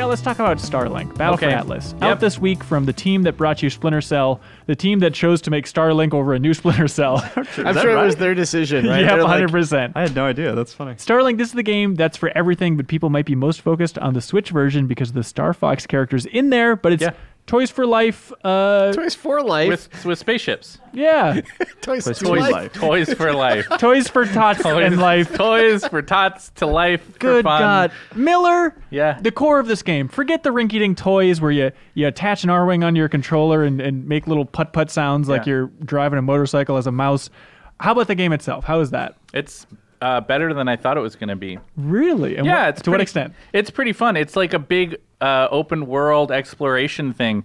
let's talk about Starlink, Battle for Okay. Atlas. Yep. Out this week from the team that brought you Splinter Cell, the team that chose to make Starlink over a new Splinter Cell. I'm sure it was their decision, right? Yep, They're like, 100%. I had no idea. That's funny. Starlink, this is the game that's for everything, but people might be most focused on the Switch version because of the Star Fox characters in there, but it's Yeah. Toys for Life. Toys for life. With spaceships. Yeah. Toys Toys to for life. life. Toys for life. Toys for Tots and Life. Toys for tots to life. Good for fun. God. Miller, Yeah. the core of this game. Forget the rinky-dink toys where you attach an R-Wing on your controller and make little putt-putt sounds like Yeah. you're driving a motorcycle as a mouse. How about the game itself? How is that? It's better than I thought it was going to be. Really? And Yeah, it's to what pretty- extent? It's pretty fun. It's like a big open world exploration thing.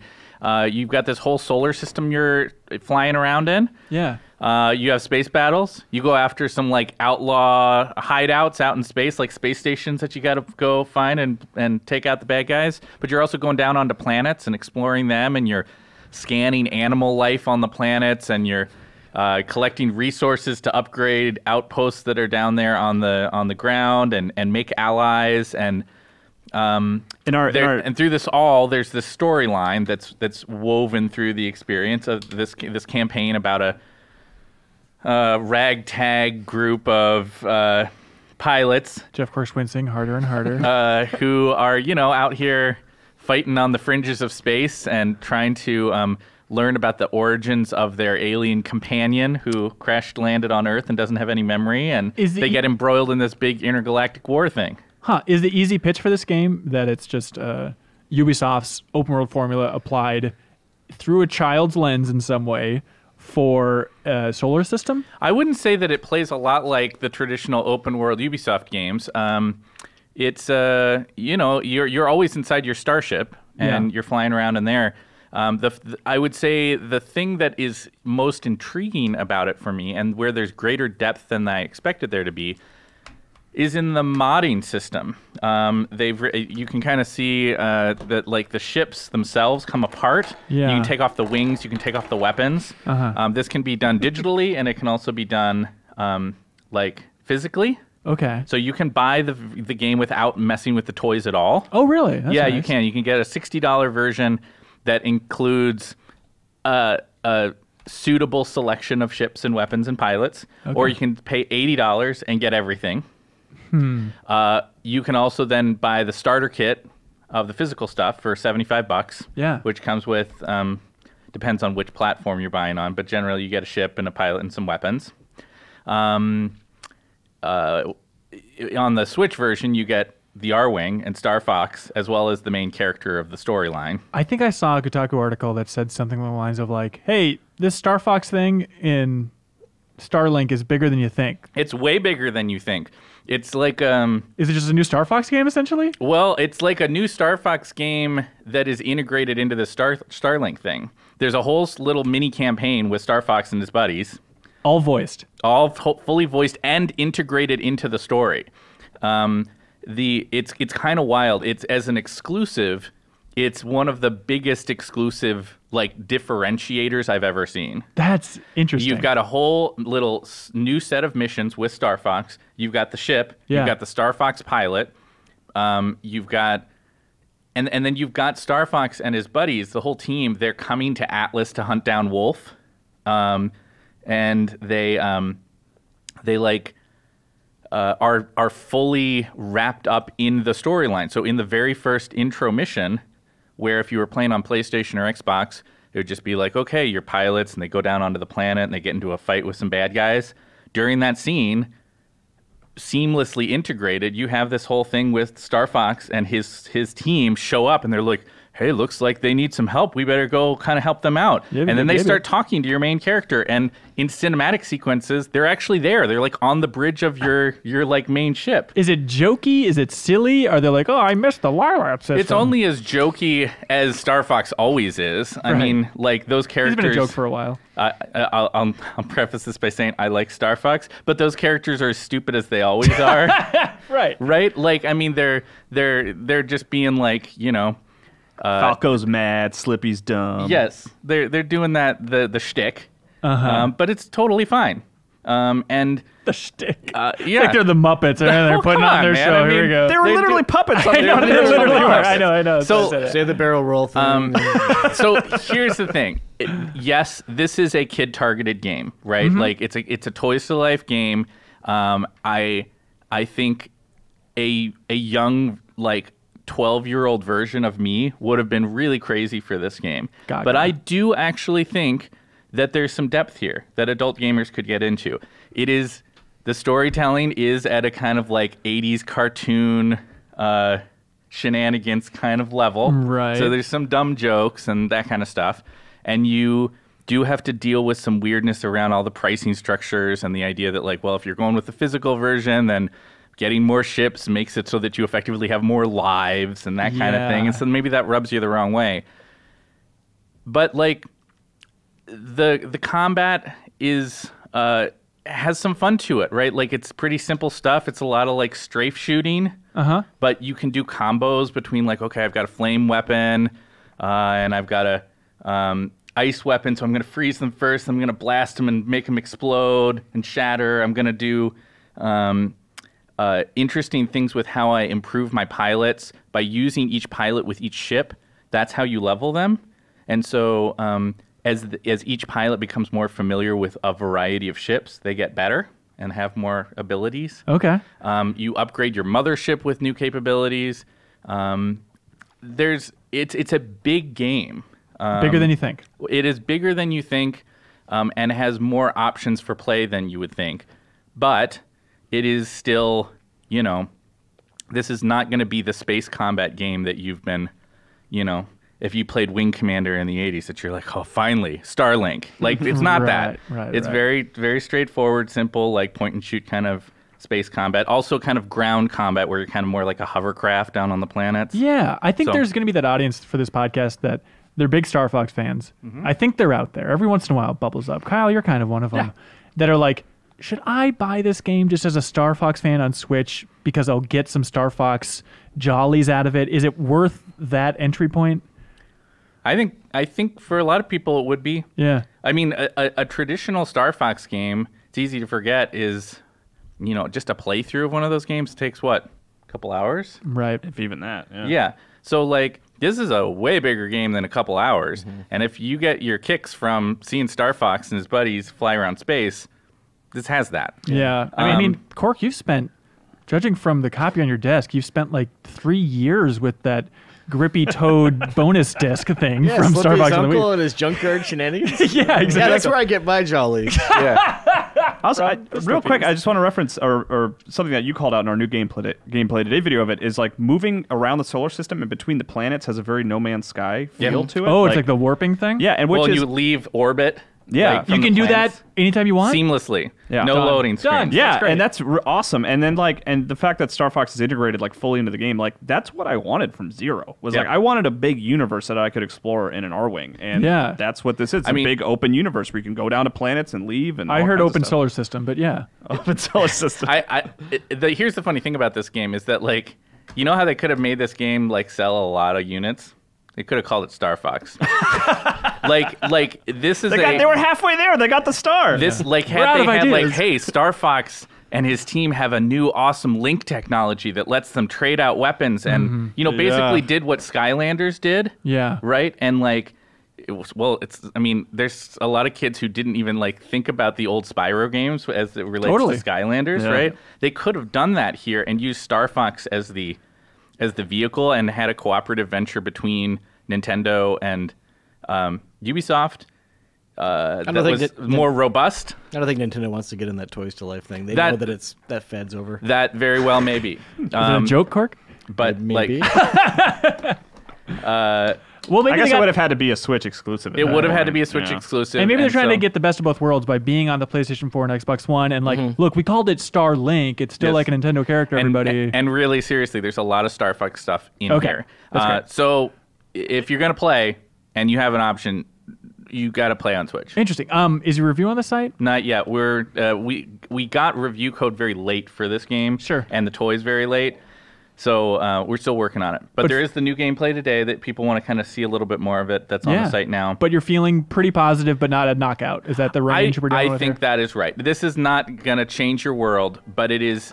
You've got this whole solar system you're flying around in. Yeah. You have space battles. You go after some like outlaw hideouts out in space, like space stations that you got to go find and take out the bad guys. But you're also going down onto planets and exploring them, and you're scanning animal life on the planets, and you're collecting resources to upgrade outposts that are down there on the ground and make allies and. In our And through this all, there's this storyline that's woven through the experience of this campaign about a ragtag group of pilots Jeff Korsh wincing harder and harder. who are out here fighting on the fringes of space and trying to learn about the origins of their alien companion who landed on Earth and doesn't have any memory, and they get embroiled in this big intergalactic war thing. Huh. Is the easy pitch for this game that it's just Ubisoft's open world formula applied through a child's lens in some way for a solar system? I wouldn't say that it plays a lot like the traditional open world Ubisoft games. It's you're always inside your starship and you're flying around in there. I would say the thing that is most intriguing about it for me, and where there's greater depth than I expected there to be, is in the modding system. You can kind of see that like the ships themselves come apart. Yeah. You can take off the wings. You can take off the weapons. This can be done digitally, and it can also be done like physically. Okay. So you can buy the game without messing with the toys at all. Oh, really? That's yeah, nice. you can. You can get a $60 version that includes a suitable selection of ships and weapons and pilots, or you can pay $80 and get everything. You can also then buy the starter kit of the physical stuff for $75. Yeah. Which comes with depends on which platform you're buying on, but generally you get a ship and a pilot and some weapons. On the Switch version, you get the R-Wing and Star Fox, as well as the main character of the storyline. I think I saw a Kotaku article that said something along the lines of like, hey, this Star Fox thing in Starlink is bigger than you think. It's way bigger than you think. It's like Is it just a new Star Fox game essentially? well, it's like a new Star Fox game that is integrated into the Starlink thing. There's a whole little mini campaign with Star Fox and his buddies, All voiced. all fully voiced and integrated into the story. It's kind of wild. It's as an exclusive. It's one of the biggest exclusive like differentiators I've ever seen. That's interesting. You've got a whole little new set of missions with Star Fox. You've got the ship. Yeah. You've got the Star Fox pilot. You've got, and then you've got Star Fox and his buddies, the whole team. They're coming to Atlas to hunt down Wolf, and they like are fully wrapped up in the storyline. So in the very first intro mission, where if you were playing on PlayStation or Xbox, it would just be like, okay, you're pilots, and they go down onto the planet, and they get into a fight with some bad guys. During that scene, seamlessly integrated, you have this whole thing with Star Fox and his team show up, and they're like, hey, looks like they need some help. We better go kind of help them out. Yeah, and then they maybe. start talking to your main character, and in cinematic sequences, they're actually there. They're like on the bridge of your like main ship. Is it jokey? Is it silly? Are they like, oh, I missed the Lilac system? It's only as jokey as Star Fox always is. I Right. mean, like those He's characters. been a joke for a while. I'll preface this by saying I like Star Fox, but those characters are as stupid as they always are. Right. Right? Like, I mean, they're just being like, Falco's mad, Slippy's dumb. yes, they're doing that the shtick, but it's totally fine. And The shtick. Yeah. It's like they're the Muppets, and they're putting come on on, their man. show. I mean, Here we go. They were literally puppets. On I know, the they literally are. I know. So- Say the barrel roll thing. So here's the thing. Yes, this is a kid-targeted game, right? Like it's a Toys to Life game. I think a young 12-year-old version of me would have been really crazy for this game. But I do actually think that there's some depth here that adult gamers could get into. The storytelling is at a kind of 80s cartoon shenanigans kind of level. Right. So there's some dumb jokes and that kind of stuff. And you do have to deal with some weirdness around all the pricing structures and the idea that if you're going with the physical version, then getting more ships makes it so that you effectively have more lives and that kind of thing. And so maybe that rubs you the wrong way. But the combat is has some fun to it, right? It's pretty simple stuff. It's a lot of strafe shooting. But you can do combos between okay, I've got a flame weapon and I've got a ice weapon, so I'm going to freeze them first. I'm going to blast them and make them explode and shatter. I'm going to do interesting things with how I improve my pilots by using each pilot with each ship. That's how you level them. And so as each pilot becomes more familiar with a variety of ships, they get better and have more abilities. Okay. You upgrade your mothership with new capabilities. It's a big game. Bigger than you think. It is bigger than you think, and has more options for play than you would think. But it is still, this is not going to be the space combat game that you've been, if you played Wing Commander in the 80s, that you're like, oh, finally, Starlink. It's not that. It's very, very straightforward, simple, point and shoot kind of space combat. Also kind of ground combat where you're kind of more like a hovercraft down on the planets. Yeah, I think there's going to be that audience for this podcast that they're big Star Fox fans. I think they're out there. Every once in a while it bubbles up. Kyle, you're kind of one of them. That are like, should I buy this game just as a Star Fox fan on Switch because I'll get some Star Fox jollies out of it? Is it worth that entry point? I think for a lot of people it would be. Yeah. I mean, a traditional Star Fox game, it's easy to forget, is, just a playthrough of one of those games takes what? A couple hours? Right. If even that. Yeah. So this is a way bigger game than a couple hours. And if you get your kicks from seeing Star Fox and his buddies fly around space, this has that. Yeah. I mean, Cork, you've spent, judging from the copy on your desk, you've spent 3 years with that grippy toad bonus disc thing from Star Fox on the uncle Wii. and his junkyard shenanigans. Yeah, exactly. Yeah, that's where I get my jollies. Yeah. Also, real quick, I just want to reference or something that you called out in our new gameplay today video of it is moving around the solar system and between the planets has a very No Man's Sky feel to it. Oh, it's like the warping thing? Yeah, and which is you leave orbit. Yeah. You can do that anytime you want? Seamlessly. Yeah. No Done. loading screen. Done. Yeah, That's great. and that's awesome. And then and the fact that Star Fox is integrated fully into the game, that's what I wanted from Zero. Was I wanted a big universe that I could explore in an R-wing, and that's what this is. It's a big open universe where you can go down to planets and leave. And I all heard kinds of open stuff. solar system, but yeah. Open solar system. Here's the funny thing about this game is that you know how they could have made this game sell a lot of units? They could have called it Star Fox. This is They were halfway there. They got the star. This out of had ideas. hey, Star Fox and his team have a new awesome link technology that lets them trade out weapons and basically did what Skylanders did. Yeah. Right? And there's a lot of kids who didn't even think about the old Spyro games as it relates to Skylanders, right? They could have done that here and used Star Fox as the vehicle and had a cooperative venture between Nintendo and Ubisoft that was more robust. I don't think Nintendo wants to get in that Toys to Life thing. They know that that fad's over. That very well may be. Is it a joke, Cork? But Maybe. Well, maybe I guess it would have had to be a Switch exclusive. it would have had to be a Switch exclusive. And maybe they're trying to get the best of both worlds by being on the PlayStation 4 and Xbox One. And look, we called it Starlink. It's still like a Nintendo character, everybody. And really, seriously, there's a lot of Star Fox stuff in here. That's great. So if you're going to play and you have an option, you got to play on Switch. Interesting. Is your review on the site? Not yet. We got review code very late for this game. Sure. And the toys very late. So we're still working on it. But there is the new gameplay today that people want to kind of see a little bit more of it. That's on the site now. But you're feeling pretty positive, but not a knockout. Is that the range we're dealing with? I think that is right. This is not going to change your world, but it is.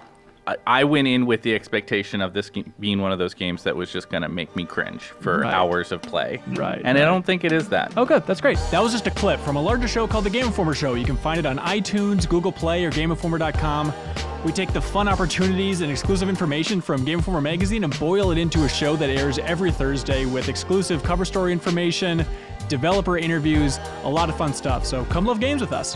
I went in with the expectation of this being one of those games that was just going to make me cringe for hours of play. Right. And I don't think it is that. Oh, good. That's great. That was just a clip from a larger show called The Game Informer Show. You can find it on iTunes, Google Play, or GameInformer.com. We take the fun opportunities and exclusive information from Game Informer magazine and boil it into a show that airs every Thursday with exclusive cover story information, developer interviews, a lot of fun stuff. So come love games with us.